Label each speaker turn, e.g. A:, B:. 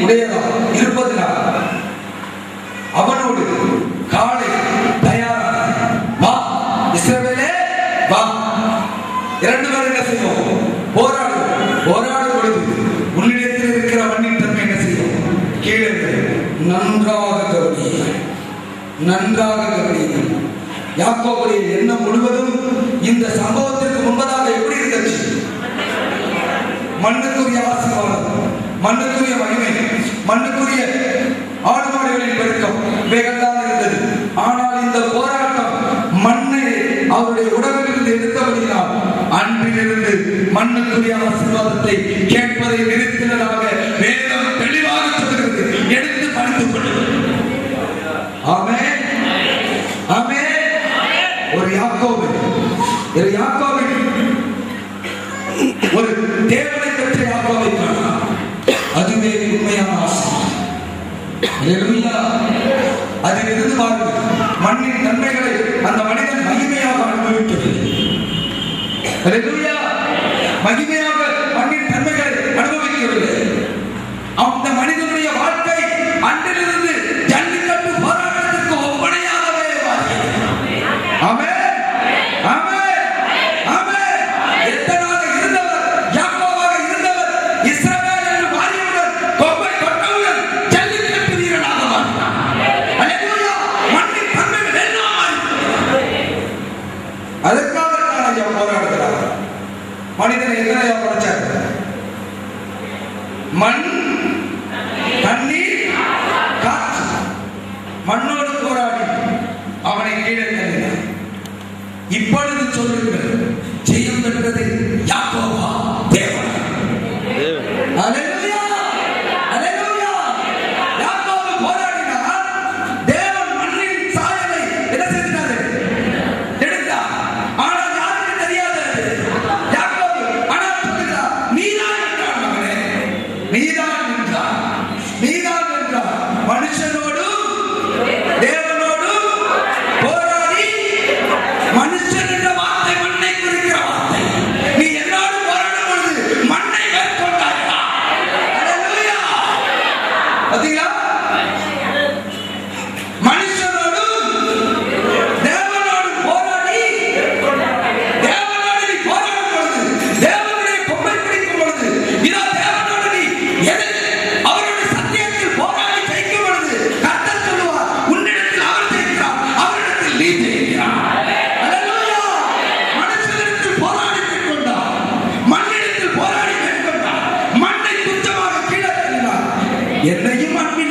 A: உடையதாக இருப்பதனால் அவனோடு காலை தயாராக வா இஸ்ரவேலே வா. இரண்டு பேரும் என்ன செய்வோம்? போராடும் பொழுது உன்னிடத்தில் இருக்கிற மண்ணின் தன்மை என்ன செய்யும்? கீழே நன்றாக கவனியுங்கள். யாக்கோபுடைய எண்ணம் முழுவதும் இந்த சம்பவத்திற்கு முன்பதாக எப்படி இருந்துச்சு? மண்ணுக்குரிய ஆசீர்வாதம், மண்ணுக்குரிய மகிமை, மண்ணுக்குரிய ஆடு மாடுகளின் பெருக்கம் இவைகள்தான் இருந்தது. ஆனால் இந்த போராட்டம் மண்ணை அவருடைய உடலிலிருந்து எடுத்தபடியால் அன்பிலிருந்து மண்ணுக்குரிய ஆசீர்வாதத்தை கேட்பதை நிறுத்தினதாக வேதம் தெளிவாக சொல்கிறது. எடுத்து படித்துக் கொள்ளுங்கள். ஆமென், ஆமென். ஒரு யாக்கோபு ஒரு தேவனை பெற்ற யாக்கோபை காணலாம். அதுவே உண்மையான ஆசை. அதிலிருந்து பாருங்கள், மண்ணின் நன்மைகளை அந்த மனிதன் மகிமையாக அனுபவிக்கவில்லை. மகிமையாக மண்ணின் நன்மைகளை அனுபவிக்கவில்லை. அந்த மனிதனுடைய வாழ்க்கை அன்றிலிருந்து ஜல்லிக்கட்டு போராட்டத்திற்கு ஒப்பனையாகவே மாறியது. ஆமென், ஆமென், ஆமென். எத்தனாக இருந்தவர், யாக்கோபாக இருந்தவர், இஸ்ரவேல் என்று மாறியவர் கொம்பை கொட்டவுடன் ஜல்லிக்கட்டு வீரனாக மாறினார். அல்லேலூயா. மண்ணின் நன்மைகள் எல்லாம் மாறியது. அதற்காக போராடுகிறார். மனிதனை எதனையா படைச்சார்? மண், தண்ணீர், காற்று. மண்ணோடு போராடி அவனை கீழே தள்ளினார். இப்பொழுது சொல்லுங்கள், ஜெயம் பெற்றது யாக்கோபா தேவன்? அல்லேலூயா, அல்லேலூயா. யாக்கோபு போராடினார். தேவன் மண்ணின் சாயலை என்ன செய்தார்? எடுத்தார். ஆனால் யாருக்கு தெரியாது யாக்கோபு. ஆனால் சொல்கிறார், நீதான் என்றார் மகனே, நீதான் என்றார், நீதான் என்றார். மனுஷனோடு தேவனோடு போராடி, மனுஷன் என்ற வார்த்தை மண்ணை குறிக்கிற வார்த்தை. நீ என்னோடு போராடும் பொழுது மண்ணை மேற்கொண்டாயா? அல்லேலூயா. பாத்தீங்களா? மனுஷனோடு தேவனோடு போராடி, தேவனோடு நீ போராடும் பொழுது, தேவனுடைய கொம்பை பிடிக்கும் பொழுது, இதோ தேவனோடு நீ அவருடைய சத்தியத்தில் போராடி ஜெயிக்கும் பொழுது கர்த்தர் சொல்லுவார், உன்னிடத்தில் அவர் ஜெயிக்கிறார், அவரிடத்தில் நீ ஜெயிக்கிறார். அல்லேலூயா. மனுஷனிடத்தில் போராடி மேற்கொண்டார், மண்ணிடத்தில் போராடி மேற்கொண்டார், மண்ணை துச்சமாக கீழே தள்ளினார். என்னையும் அன்பின்